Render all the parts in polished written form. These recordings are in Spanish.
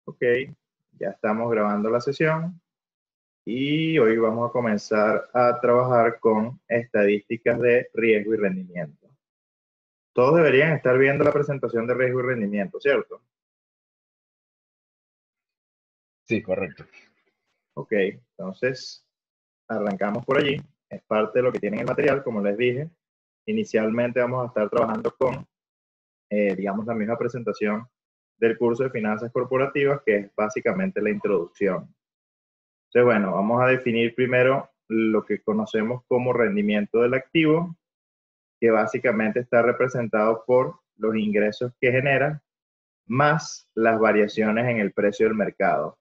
Ok, ya estamos grabando la sesión y hoy vamos a comenzar a trabajar con estadísticas de riesgo y rendimiento. Todos deberían estar viendo la presentación de riesgo y rendimiento, ¿cierto? Sí, correcto. Ok, entonces arrancamos por allí. Es parte de lo que tienen el material, como les dije. Inicialmente vamos a estar trabajando con, digamos, la misma presentación del curso de finanzas corporativas, que es básicamente la introducción. Entonces, bueno, vamos a definir primero lo que conocemos como rendimiento del activo, que básicamente está representado por los ingresos que genera más las variaciones en el precio del mercado.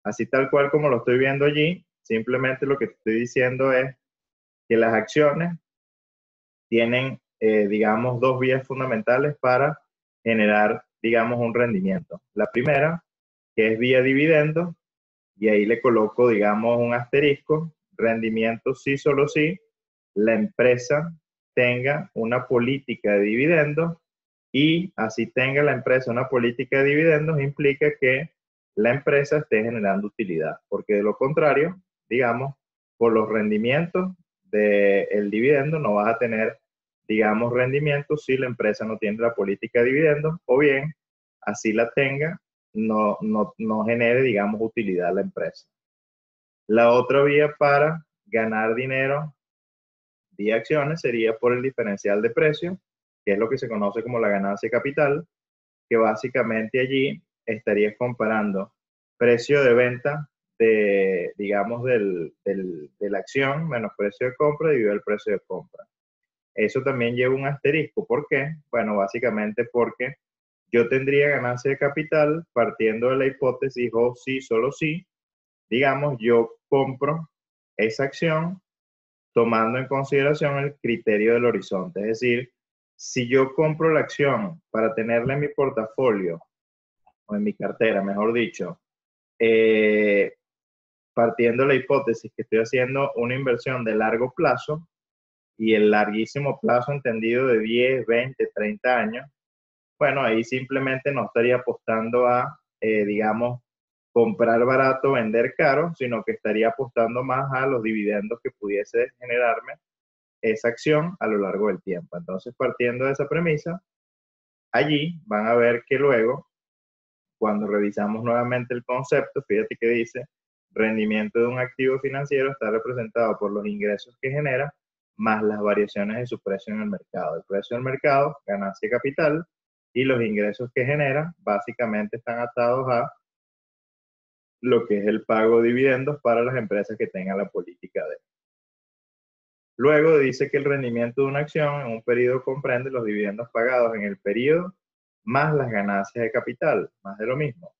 Así tal cual como lo estoy viendo allí, simplemente lo que estoy diciendo es que las acciones tienen, digamos, dos vías fundamentales para generar, digamos, un rendimiento. La primera, que es vía dividendo, y ahí le coloco, digamos, un asterisco, rendimiento sí, solo sí, la empresa tenga una política de dividendos y así tenga la empresa una política de dividendos implica que la empresa esté generando utilidad, porque de lo contrario, digamos, por los rendimientos del dividendo no vas a tener, digamos, rendimientos si la empresa no tiene la política de dividendos o bien así la tenga, no genere, digamos, utilidad a la empresa. La otra vía para ganar dinero vía acciones sería por el diferencial de precio, que es lo que se conoce como la ganancia de capital, que básicamente allí estarías comparando precio de venta de, digamos, de la acción menos precio de compra dividido el precio de compra. Eso también lleva un asterisco. ¿Por qué? Bueno, básicamente porque yo tendría ganancia de capital partiendo de la hipótesis o sí, solo sí, digamos, yo compro esa acción tomando en consideración el criterio del horizonte. Es decir, si yo compro la acción para tenerla en mi portafolio o en mi cartera, mejor dicho, eh, partiendo de la hipótesis que estoy haciendo una inversión de largo plazo y el larguísimo plazo entendido de 10, 20, 30 años, bueno, ahí simplemente no estaría apostando a, digamos, comprar barato, vender caro, sino que estaría apostando más a los dividendos que pudiese generarme esa acción a lo largo del tiempo. Entonces, partiendo de esa premisa, allí van a ver que luego, cuando revisamos nuevamente el concepto, fíjate que dice, rendimiento de un activo financiero está representado por los ingresos que genera más las variaciones de su precio en el mercado. El precio del mercado, ganancia de capital, y los ingresos que genera básicamente están atados a lo que es el pago de dividendos para las empresas que tengan la política de. Luego dice que el rendimiento de una acción en un periodo comprende los dividendos pagados en el periodo más las ganancias de capital, más de lo mismo.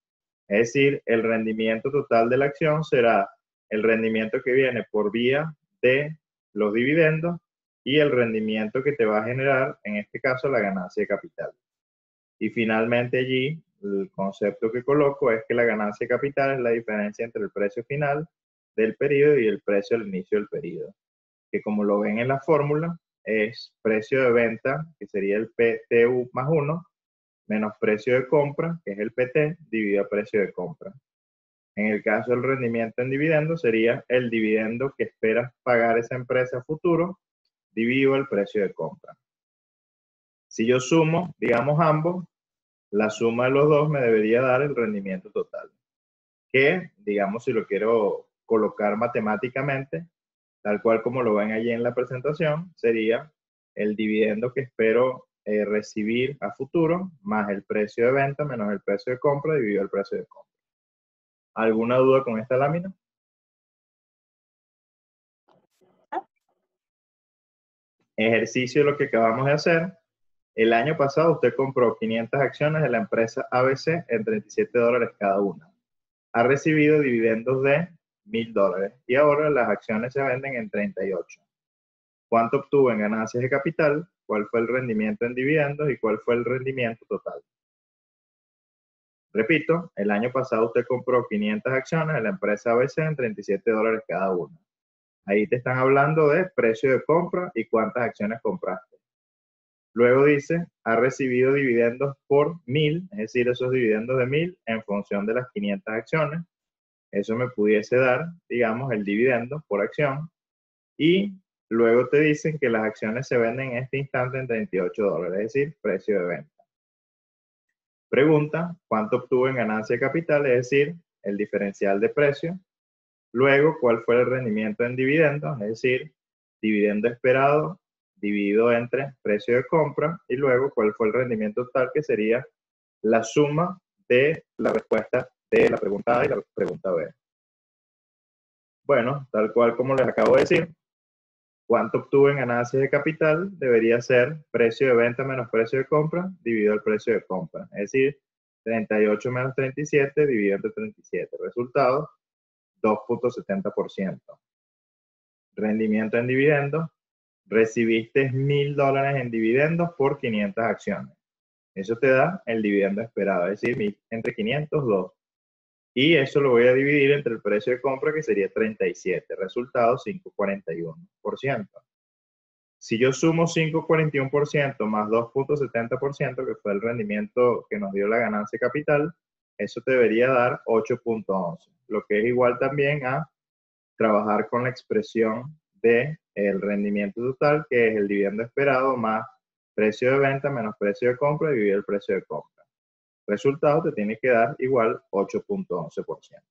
Es decir, el rendimiento total de la acción será el rendimiento que viene por vía de los dividendos y el rendimiento que te va a generar, en este caso, la ganancia de capital. Y finalmente allí, el concepto que coloco es que la ganancia de capital es la diferencia entre el precio final del periodo y el precio al inicio del periodo, que como lo ven en la fórmula, es precio de venta, que sería el PTU más 1, menos precio de compra, que es el PT, dividido a precio de compra. En el caso del rendimiento en dividendo, sería el dividendo que esperas pagar esa empresa a futuro, dividido el precio de compra. Si yo sumo, digamos ambos, la suma de los dos me debería dar el rendimiento total, que, digamos, si lo quiero colocar matemáticamente, tal cual como lo ven allí en la presentación, sería el dividendo que espero recibir a futuro, más el precio de venta, menos el precio de compra, dividido el precio de compra. ¿Alguna duda con esta lámina? Ejercicio de lo que acabamos de hacer. El año pasado usted compró 500 acciones de la empresa ABC en $37 cada una. Ha recibido dividendos de $1,000 y ahora las acciones se venden en 38. ¿Cuánto obtuvo en ganancias de capital? ¿Cuál fue el rendimiento en dividendos y cuál fue el rendimiento total? Repito, el año pasado usted compró 500 acciones de la empresa ABC en $37 cada una. Ahí te están hablando de precio de compra y cuántas acciones compraste. Luego dice, ha recibido dividendos por 1000, es decir, esos dividendos de 1000 en función de las 500 acciones. Eso me pudiese dar, digamos, el dividendo por acción. Y luego te dicen que las acciones se venden en este instante en $38, es decir, precio de venta. Pregunta, ¿cuánto obtuvo en ganancia de capital? Es decir, el diferencial de precio. Luego, ¿cuál fue el rendimiento en dividendos? Es decir, dividendo esperado dividido entre precio de compra. Y luego, ¿cuál fue el rendimiento total? Que sería la suma de la respuesta de la pregunta A y la pregunta B. Bueno, tal cual como les acabo de decir, cuánto obtuve en ganancias de capital debería ser precio de venta menos precio de compra dividido el precio de compra. Es decir, 38 menos 37 dividido entre 37. Resultado, 2.70%. Rendimiento en dividendos, recibiste $1000 en dividendos por 500 acciones. Eso te da el dividendo esperado, es decir, entre 502. Y eso lo voy a dividir entre el precio de compra, que sería 37. Resultado, 5.41%. Si yo sumo 5.41% más 2.70%, que fue el rendimiento que nos dio la ganancia capital, eso te debería dar 8.11, lo que es igual también a trabajar con la expresión de el rendimiento total, que es el dividendo esperado más precio de venta menos precio de compra dividido el precio de compra. Resultado te tiene que dar igual 8.11%.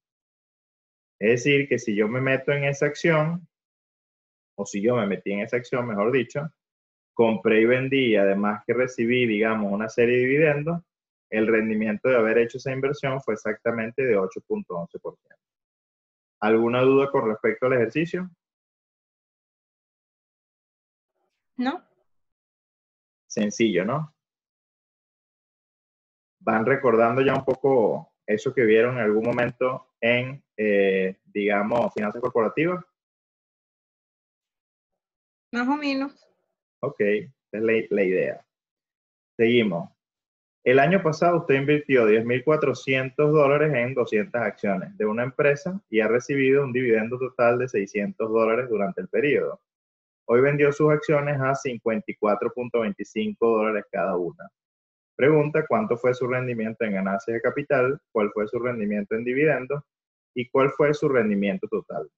Es decir, que si yo me meto en esa acción, o si yo me metí en esa acción, mejor dicho, compré y vendí, y además que recibí, digamos, una serie de dividendos, el rendimiento de haber hecho esa inversión fue exactamente de 8.11%. ¿Alguna duda con respecto al ejercicio? ¿No? Sencillo, ¿no? ¿Van recordando ya un poco eso que vieron en algún momento en, digamos, finanzas corporativas? Más o menos. Ok, esa es la idea. Seguimos. El año pasado usted invirtió $10.400 en 200 acciones de una empresa y ha recibido un dividendo total de $600 durante el periodo. Hoy vendió sus acciones a $54.25 cada una. Pregunta, ¿cuánto fue su rendimiento en ganancias de capital? ¿Cuál fue su rendimiento en dividendos? ¿Y cuál fue su rendimiento total?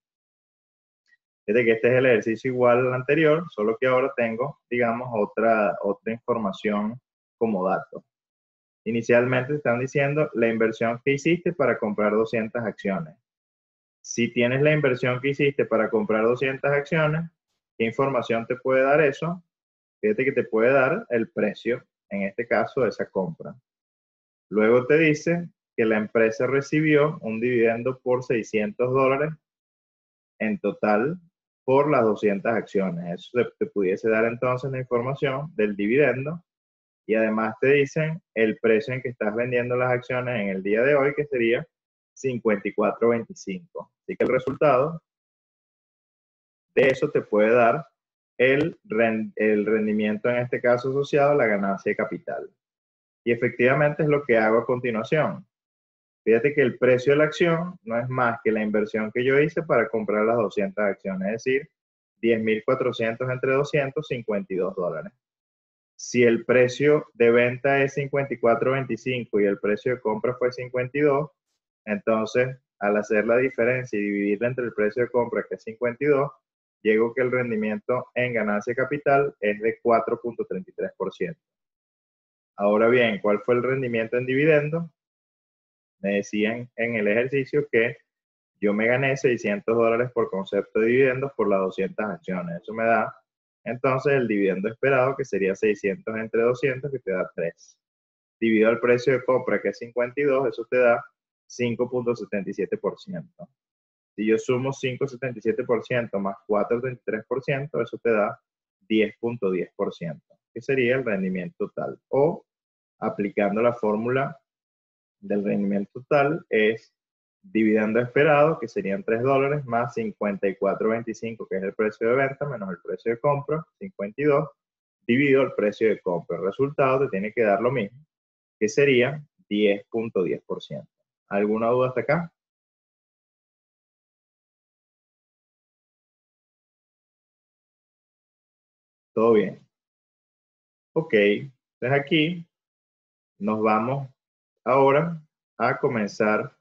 Fíjate que este es el ejercicio igual al anterior, solo que ahora tengo, digamos, otra información como dato. Inicialmente te están diciendo la inversión que hiciste para comprar 200 acciones. Si tienes la inversión que hiciste para comprar 200 acciones, ¿qué información te puede dar eso? Fíjate que te puede dar el precio, en este caso, de esa compra. Luego te dice que la empresa recibió un dividendo por $600 en total por las 200 acciones. Eso te pudiese dar entonces la información del dividendo. Y además te dicen el precio en que estás vendiendo las acciones en el día de hoy, que sería 54.25. Así que el resultado de eso te puede dar el rendimiento, en este caso asociado a la ganancia de capital. Y efectivamente es lo que hago a continuación. Fíjate que el precio de la acción no es más que la inversión que yo hice para comprar las 200 acciones, es decir, 10.400 entre 200, $52. Si el precio de venta es 54.25 y el precio de compra fue 52, entonces al hacer la diferencia y dividirla entre el precio de compra, que es 52, llego que el rendimiento en ganancia de capital es de 4.33%. Ahora bien, ¿cuál fue el rendimiento en dividendos? Me decían en el ejercicio que yo me gané $600 por concepto de dividendos por las 200 acciones. Eso me da entonces el dividendo esperado, que sería 600 entre 200, que te da 3. Dividido el precio de compra, que es 52, eso te da 5.77%. Si yo sumo 5.77% más 4.33%, eso te da 10.10%, que sería el rendimiento total. O, aplicando la fórmula del rendimiento total, es dividendo esperado, que serían $3, más 54.25, que es el precio de venta, menos el precio de compra, 52, dividido el precio de compra. El resultado te tiene que dar lo mismo, que sería 10.10%. ¿Alguna duda hasta acá? Todo bien. Ok, entonces aquí nos vamos ahora a comenzar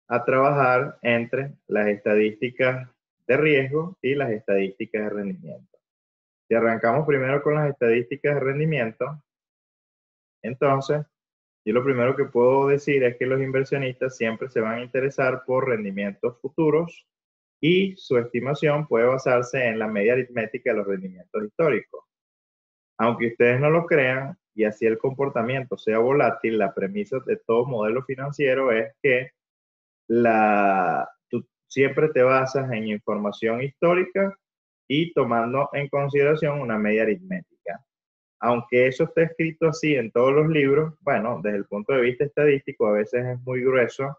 a trabajar entre las estadísticas de riesgo y las estadísticas de rendimiento. Si arrancamos primero con las estadísticas de rendimiento, entonces yo lo primero que puedo decir es que los inversionistas siempre se van a interesar por rendimientos futuros y su estimación puede basarse en la media aritmética de los rendimientos históricos. Aunque ustedes no lo crean y así el comportamiento sea volátil, la premisa de todo modelo financiero es que tú siempre te basas en información histórica y tomando en consideración una media aritmética. Aunque eso esté escrito así en todos los libros, bueno, desde el punto de vista estadístico a veces es muy grueso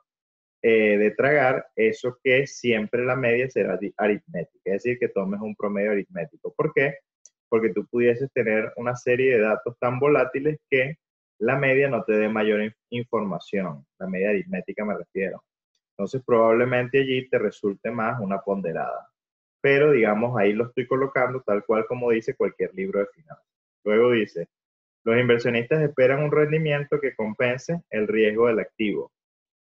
de tragar eso que siempre la media será aritmética, es decir, que tomes un promedio aritmético. ¿Por qué? Porque tú pudieses tener una serie de datos tan volátiles que la media no te dé mayor información, la media aritmética me refiero. Entonces probablemente allí te resulte más una ponderada. Pero digamos, ahí lo estoy colocando tal cual como dice cualquier libro de finanzas. Luego dice, los inversionistas esperan un rendimiento que compense el riesgo del activo.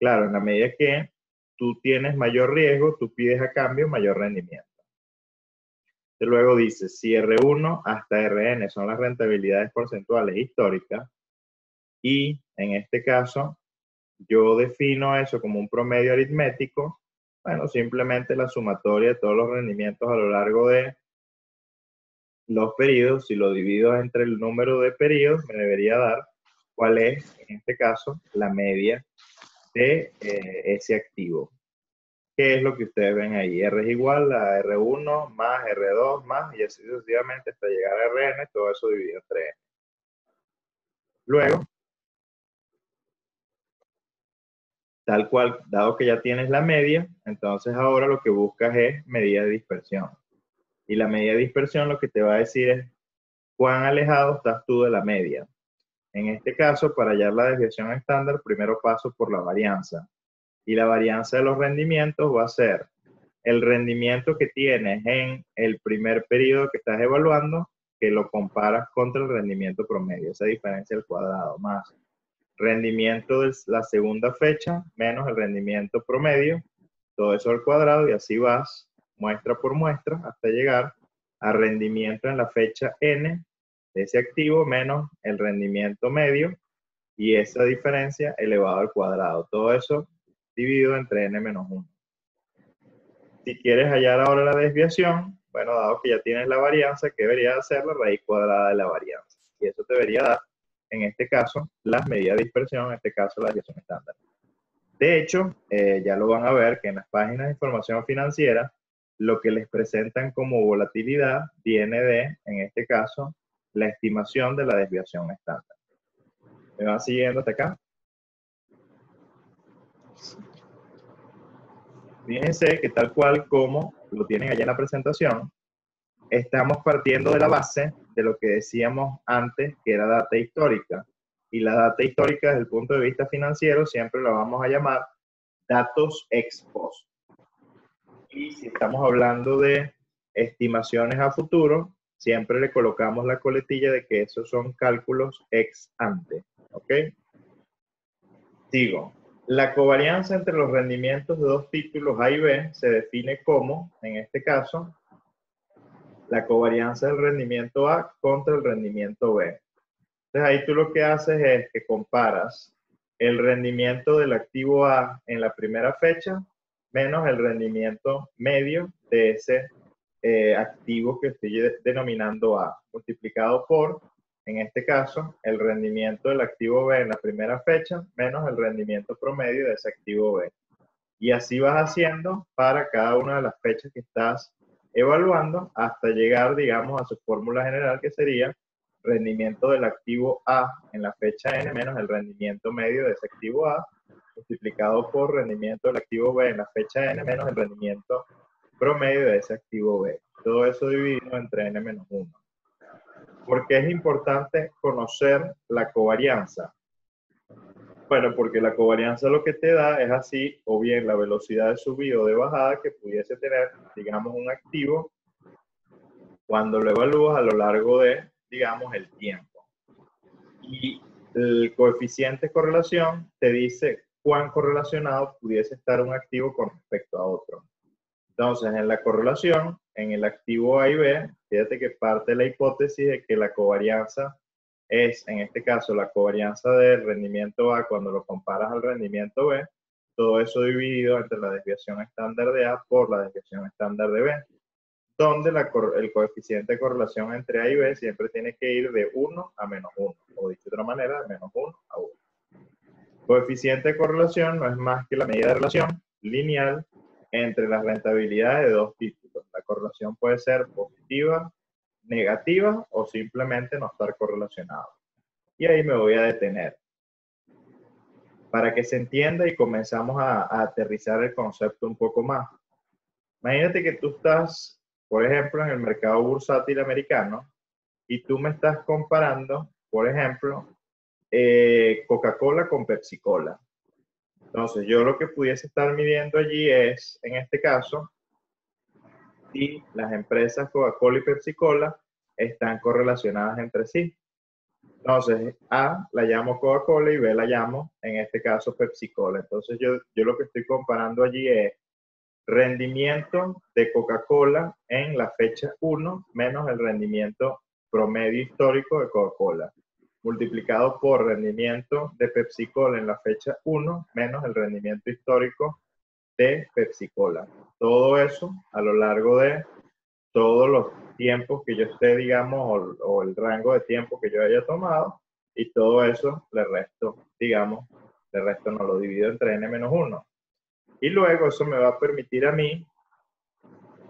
Claro, en la medida que tú tienes mayor riesgo, tú pides a cambio mayor rendimiento. Y luego dice, si R1 hasta Rn son las rentabilidades porcentuales históricas, y en este caso yo defino eso como un promedio aritmético, bueno, simplemente la sumatoria de todos los rendimientos a lo largo de los periodos, si lo divido entre el número de periodos, me debería dar cuál es, en este caso, la media de ese activo. ¿Qué es lo que ustedes ven ahí? R es igual a R1 más R2 más, y así sucesivamente hasta llegar a Rn, todo eso dividido entre n. Luego, tal cual, dado que ya tienes la media, entonces ahora lo que buscas es medida de dispersión. Y la medida de dispersión lo que te va a decir es cuán alejado estás tú de la media. En este caso, para hallar la desviación estándar, primero paso por la varianza. Y la varianza de los rendimientos va a ser el rendimiento que tienes en el primer periodo que estás evaluando, que lo comparas contra el rendimiento promedio, esa diferencia al cuadrado, más rendimiento de la segunda fecha, menos el rendimiento promedio, todo eso al cuadrado, y así vas muestra por muestra hasta llegar a rendimiento en la fecha n de ese activo menos el rendimiento medio, y esa diferencia elevado al cuadrado. Todo eso dividido entre n menos 1. Si quieres hallar ahora la desviación, bueno, dado que ya tienes la varianza, ¿qué debería ser? La raíz cuadrada de la varianza. Y eso te debería dar, en este caso, las medidas de dispersión, en este caso la desviación estándar. De hecho, ya lo van a ver que en las páginas de información financiera, lo que les presentan como volatilidad viene de, en este caso, la estimación de la desviación estándar. ¿Me van siguiendo hasta acá? Fíjense que tal cual como lo tienen allá en la presentación, estamos partiendo de la base de lo que decíamos antes, que era data histórica. Y la data histórica, desde el punto de vista financiero, siempre la vamos a llamar datos ex post. Y si estamos hablando de estimaciones a futuro, siempre le colocamos la coletilla de que esos son cálculos ex ante. ¿Ok? Sigo. La covarianza entre los rendimientos de dos títulos A y B se define como, en este caso, la covarianza del rendimiento A contra el rendimiento B. Entonces ahí tú lo que haces es que comparas el rendimiento del activo A en la primera fecha menos el rendimiento medio de ese activo que estoy denominando A, multiplicado por, en este caso, el rendimiento del activo B en la primera fecha menos el rendimiento promedio de ese activo B. Y así vas haciendo para cada una de las fechas que estás evaluando hasta llegar, digamos, a su fórmula general, que sería rendimiento del activo A en la fecha n menos el rendimiento medio de ese activo A, multiplicado por rendimiento del activo B en la fecha n menos el rendimiento promedio de ese activo B. Todo eso dividido entre n menos 1. ¿Por qué es importante conocer la covarianza? Bueno, porque la covarianza lo que te da es así, o bien la velocidad de subida o de bajada que pudiese tener, digamos, un activo cuando lo evalúas a lo largo de, digamos, el tiempo. Y el coeficiente de correlación te dice cuán correlacionado pudiese estar un activo con respecto a otro. Entonces, en la correlación, en el activo A y B, fíjate que parte de la hipótesis de que la covarianza es, en este caso, la covarianza del rendimiento A cuando lo comparas al rendimiento B, todo eso dividido entre la desviación estándar de A por la desviación estándar de B, donde el coeficiente de correlación entre A y B siempre tiene que ir de 1 a menos 1, o dicho de otra manera, de menos 1 a 1. Coeficiente de correlación no es más que la medida de relación lineal entre las rentabilidades de dos títulos. La correlación puede ser positiva, negativa o simplemente no estar correlacionado. Y ahí me voy a detener. Para que se entienda y comenzamos a aterrizar el concepto un poco más. Imagínate que tú estás, por ejemplo, en el mercado bursátil americano y tú me estás comparando, por ejemplo, Coca-Cola con Pepsi-Cola. Entonces, yo lo que pudiese estar midiendo allí es, en este caso, si las empresas Coca-Cola y Pepsi-Cola están correlacionadas entre sí. Entonces, A la llamo Coca-Cola y B la llamo, en este caso, Pepsi-Cola. Entonces, yo lo que estoy comparando allí es rendimiento de Coca-Cola en la fecha 1 menos el rendimiento promedio histórico de Coca-Cola, multiplicado por rendimiento de Pepsi-Cola en la fecha 1 menos el rendimiento histórico de Pepsi-Cola. Todo eso a lo largo de todos los tiempos que yo esté, digamos, o el rango de tiempo que yo haya tomado, y todo eso le resto, digamos, le resto no lo divido entre n-1. Y luego eso me va a permitir a mí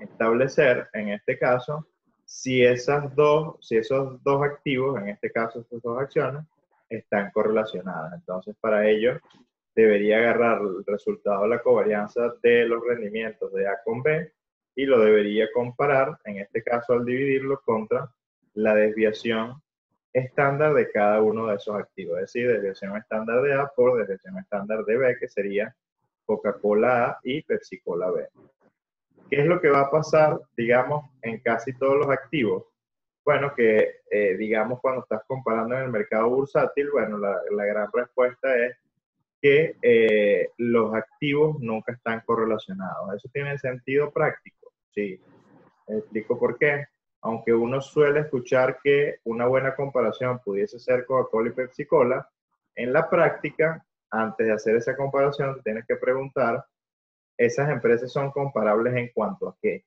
establecer, en este caso, si esos dos activos, en este caso estas dos acciones, están correlacionadas. Entonces, para ello, debería agarrar el resultado de la covarianza de los rendimientos de A con B y lo debería comparar, en este caso, al dividirlo contra la desviación estándar de cada uno de esos activos. Es decir, desviación estándar de A por desviación estándar de B, que sería Coca-Cola A y Pepsi-Cola B. ¿Qué es lo que va a pasar, digamos, en casi todos los activos? Bueno, que digamos cuando estás comparando en el mercado bursátil, bueno, la gran respuesta es que los activos nunca están correlacionados. ¿Eso tiene sentido práctico? Sí. Explico por qué. Aunque uno suele escuchar que una buena comparación pudiese ser Coca-Cola y Pepsi-Cola, en la práctica, antes de hacer esa comparación, te tienes que preguntar, ¿esas empresas son comparables en cuanto a qué?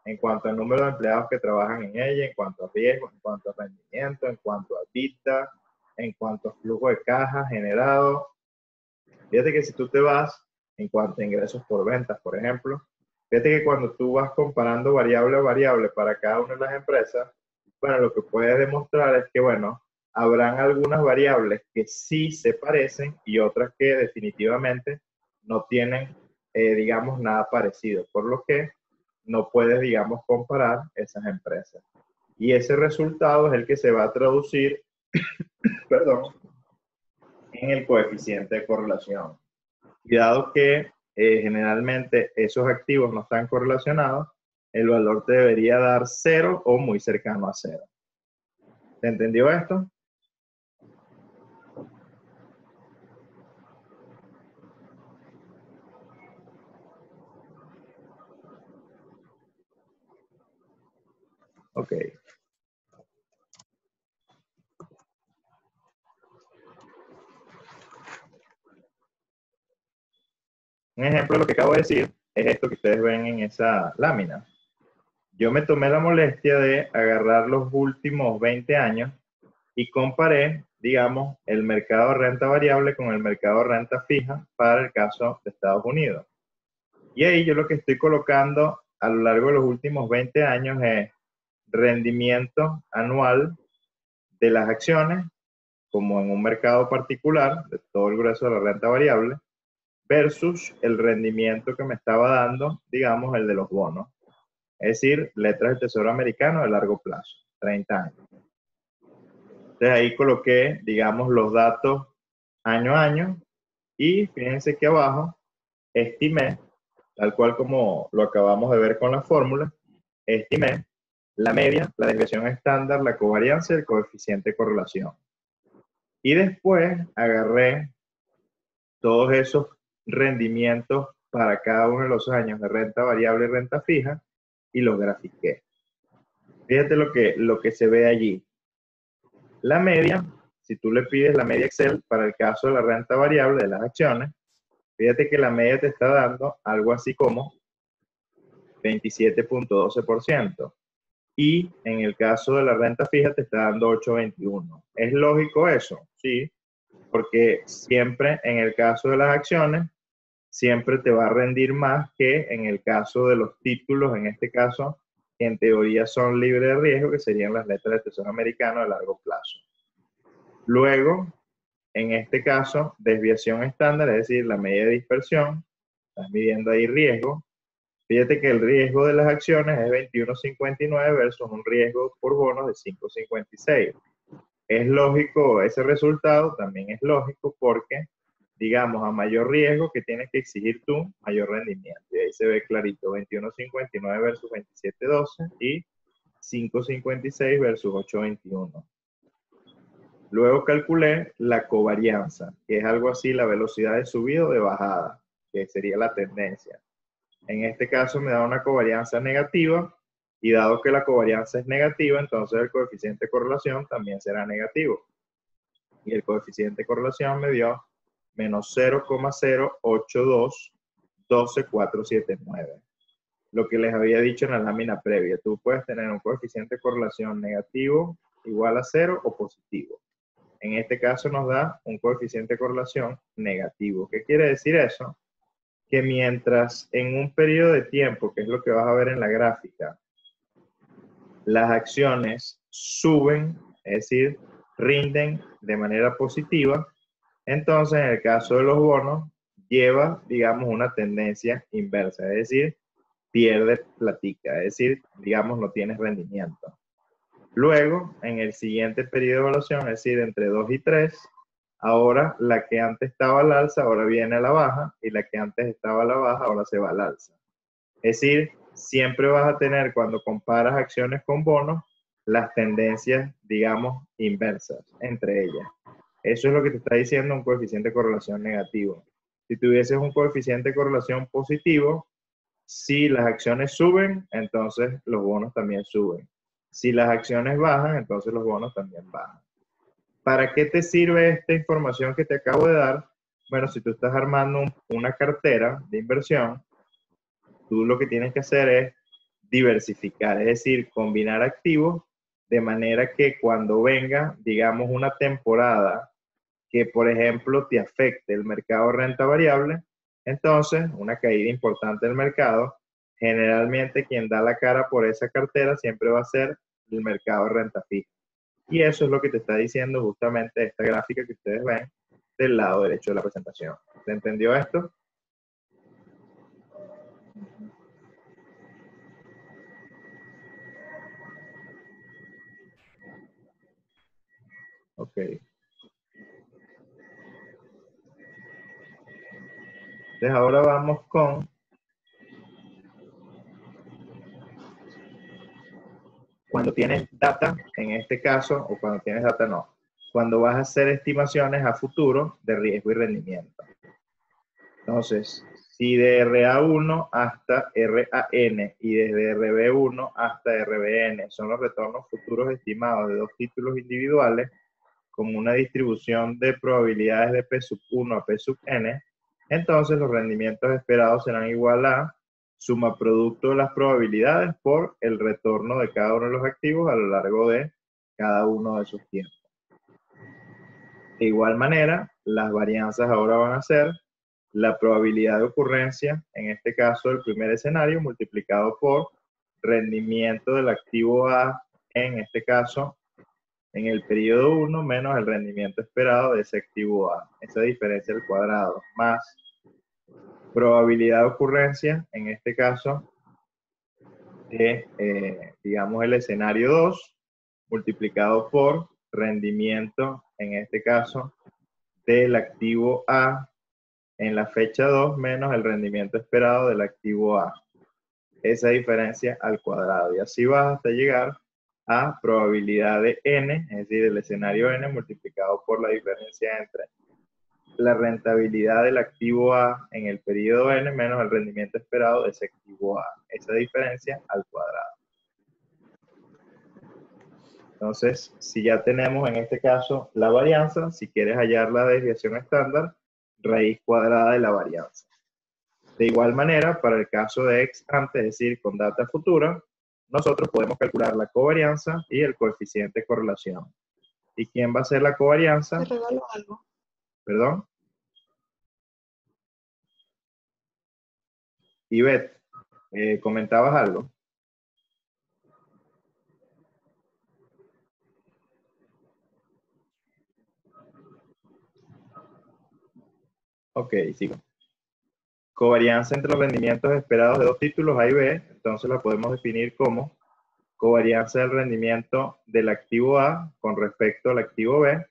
En cuanto al número de empleados que trabajan en ella, en cuanto a riesgo, en cuanto a rendimiento, en cuanto a EBITDA, en cuanto a flujo de caja generado. Fíjate que si tú te vas en cuanto a ingresos por ventas, por ejemplo, fíjate que cuando tú vas comparando variable a variable para cada una de las empresas, bueno, lo que puedes demostrar es que, bueno, habrán algunas variables que sí se parecen y otras que definitivamente no tienen, digamos, nada parecido, por lo que no puedes, digamos, comparar esas empresas. Y ese resultado es el que se va a traducir, perdón, en el coeficiente de correlación. Y dado que generalmente esos activos no están correlacionados, el valor te debería dar 0 o muy cercano a 0. ¿Se entendió esto? Ok. Un ejemplo de lo que acabo de decir es esto que ustedes ven en esa lámina. Yo me tomé la molestia de agarrar los últimos 20 años y comparé, digamos, el mercado de renta variable con el mercado de renta fija para el caso de Estados Unidos. Y ahí yo lo que estoy colocando a lo largo de los últimos 20 años es rendimiento anual de las acciones, como en un mercado particular, de todo el grueso de la renta variable, versus el rendimiento que me estaba dando, digamos, el de los bonos. Es decir, letras del Tesoro Americano de largo plazo, 30 años. Entonces ahí coloqué, digamos, los datos año a año y fíjense que abajo estimé, tal cual como lo acabamos de ver con la fórmula, estimé la media, la desviación estándar, la covarianza y el coeficiente de correlación. Y después agarré todos esos rendimientos para cada uno de los años de renta variable y renta fija y los grafiqué. Fíjate lo que se ve allí. La media, si tú le pides la media Excel para el caso de la renta variable de las acciones, fíjate que la media te está dando algo así como 27.12%. Y en el caso de la renta fija te está dando 8.21. ¿Es lógico eso? Sí, porque siempre en el caso de las acciones, siempre te va a rendir más que en el caso de los títulos, en este caso, que en teoría son libres de riesgo, que serían las letras del Tesoro americano a largo plazo. Luego, en este caso, desviación estándar, es decir, la media de dispersión, estás midiendo ahí riesgo. Fíjate que el riesgo de las acciones es 21.59 versus un riesgo por bonos de 5.56. Es lógico ese resultado, también es lógico porque, digamos, a mayor riesgo que tienes que exigir tú, mayor rendimiento. Y ahí se ve clarito, 21.59 versus 27.12 y 5.56 versus 8.21. Luego calculé la covarianza, que es algo así la velocidad de subida o de bajada, que sería la tendencia. En este caso me da una covarianza negativa, y dado que la covarianza es negativa, entonces el coeficiente de correlación también será negativo. Y el coeficiente de correlación me dio menos 0,082-12479. Lo que les había dicho en la lámina previa, tú puedes tener un coeficiente de correlación negativo igual a 0 o positivo. En este caso nos da un coeficiente de correlación negativo. ¿Qué quiere decir eso? Que mientras en un periodo de tiempo, que es lo que vas a ver en la gráfica, las acciones suben, es decir, rinden de manera positiva, entonces en el caso de los bonos lleva, digamos, una tendencia inversa, es decir, pierde platica, es decir, digamos, no tienes rendimiento. Luego, en el siguiente periodo de evaluación, es decir, entre 2 y 3, ahora la que antes estaba al alza, ahora viene a la baja, y la que antes estaba a la baja, ahora se va al alza. Es decir, siempre vas a tener, cuando comparas acciones con bonos, las tendencias, digamos, inversas entre ellas. Eso es lo que te está diciendo un coeficiente de correlación negativo. Si tuvieses un coeficiente de correlación positivo, si las acciones suben, entonces los bonos también suben. Si las acciones bajan, entonces los bonos también bajan. ¿Para qué te sirve esta información que te acabo de dar? Bueno, si tú estás armando una cartera de inversión, tú lo que tienes que hacer es diversificar, es decir, combinar activos de manera que cuando venga, digamos, una temporada que, por ejemplo, te afecte el mercado de renta variable, entonces, una caída importante del mercado, generalmente quien da la cara por esa cartera siempre va a ser el mercado de renta fija. Y eso es lo que te está diciendo justamente esta gráfica que ustedes ven del lado derecho de la presentación. ¿Se entendió esto? Ok. Entonces ahora vamos con cuando tienes data, en este caso, o cuando tienes data no, cuando vas a hacer estimaciones a futuro de riesgo y rendimiento. Entonces, si de RA1 hasta RAN y desde RB1 hasta RBN son los retornos futuros estimados de dos títulos individuales con una distribución de probabilidades de P sub 1 a P sub n, entonces los rendimientos esperados serán igual a suma producto de las probabilidades por el retorno de cada uno de los activos a lo largo de cada uno de esos tiempos. De igual manera, las varianzas ahora van a ser la probabilidad de ocurrencia, en este caso el primer escenario, multiplicado por rendimiento del activo A, en este caso, en el periodo 1, menos el rendimiento esperado de ese activo A. Esa diferencia al cuadrado, más probabilidad de ocurrencia, en este caso, de, digamos, el escenario 2, multiplicado por rendimiento, en este caso, del activo A en la fecha 2 menos el rendimiento esperado del activo A. Esa diferencia al cuadrado. Y así vas hasta llegar a probabilidad de n, es decir, el escenario n multiplicado por la diferencia entre la rentabilidad del activo A en el periodo n menos el rendimiento esperado de ese activo A. Esa diferencia al cuadrado. Entonces, si ya tenemos en este caso la varianza, si quieres hallar la desviación estándar, raíz cuadrada de la varianza. De igual manera, para el caso de ex ante, es decir, con data futura, nosotros podemos calcular la covarianza y el coeficiente de correlación. ¿Y quién va a ser la covarianza? Te regalo algo. ¿Perdón? Ivette, ¿comentabas algo? Ok, sigo. Covarianza entre los rendimientos esperados de dos títulos A y B, entonces la podemos definir como covarianza del rendimiento del activo A con respecto al activo B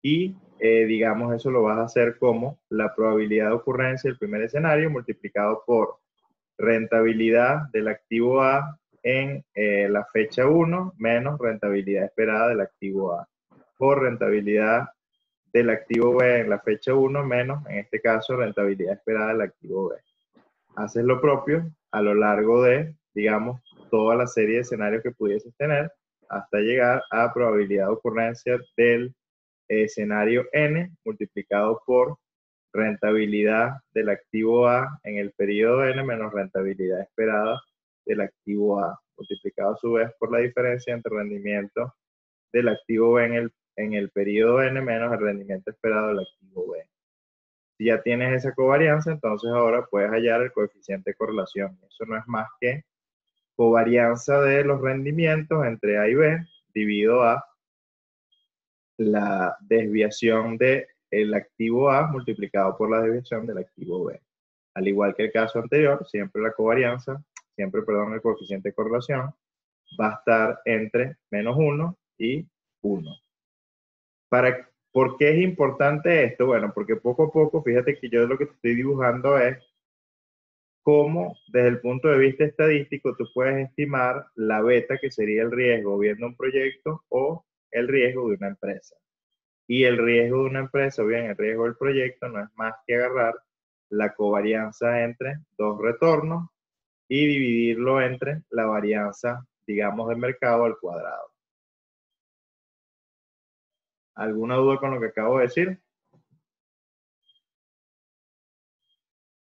y digamos eso lo vas a hacer como la probabilidad de ocurrencia del primer escenario multiplicado por rentabilidad del activo A en la fecha 1 menos rentabilidad esperada del activo A por rentabilidad del activo B en la fecha 1 menos, en este caso, rentabilidad esperada del activo B. Haces lo propio a lo largo de, digamos, toda la serie de escenarios que pudieses tener hasta llegar a probabilidad de ocurrencia del escenario n multiplicado por rentabilidad del activo A en el periodo n menos rentabilidad esperada del activo A, multiplicado a su vez por la diferencia entre rendimiento del activo B en el periodo n menos el rendimiento esperado del activo B. Si ya tienes esa covarianza, entonces ahora puedes hallar el coeficiente de correlación. Eso no es más que covarianza de los rendimientos entre A y B dividido a la desviación del activo A multiplicado por la desviación del activo B. Al igual que el caso anterior, siempre la covarianza, perdón, el coeficiente de correlación va a estar entre menos 1 y 1. ¿Por qué es importante esto? Bueno, porque poco a poco, fíjate que yo lo que te estoy dibujando es cómo, desde el punto de vista estadístico, tú puedes estimar la beta, que sería el riesgo viendo un proyecto, o el riesgo de una empresa. Y el riesgo de una empresa, o bien el riesgo del proyecto, no es más que agarrar la covarianza entre dos retornos y dividirlo entre la varianza, digamos, de mercado al cuadrado. ¿Alguna duda con lo que acabo de decir?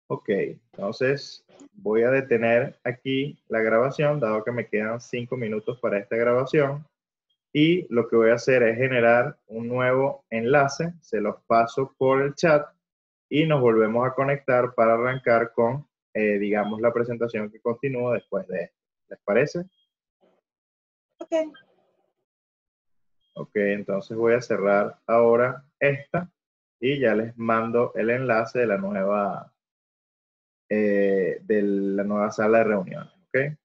Ok, entonces voy a detener aquí la grabación, dado que me quedan 5 minutos para esta grabación. Y lo que voy a hacer es generar un nuevo enlace, se los paso por el chat y nos volvemos a conectar para arrancar con, digamos, la presentación que continúa después de esto. ¿Les parece? Ok. Ok, entonces voy a cerrar ahora esta y ya les mando el enlace de la nueva sala de reuniones. ¿Ok?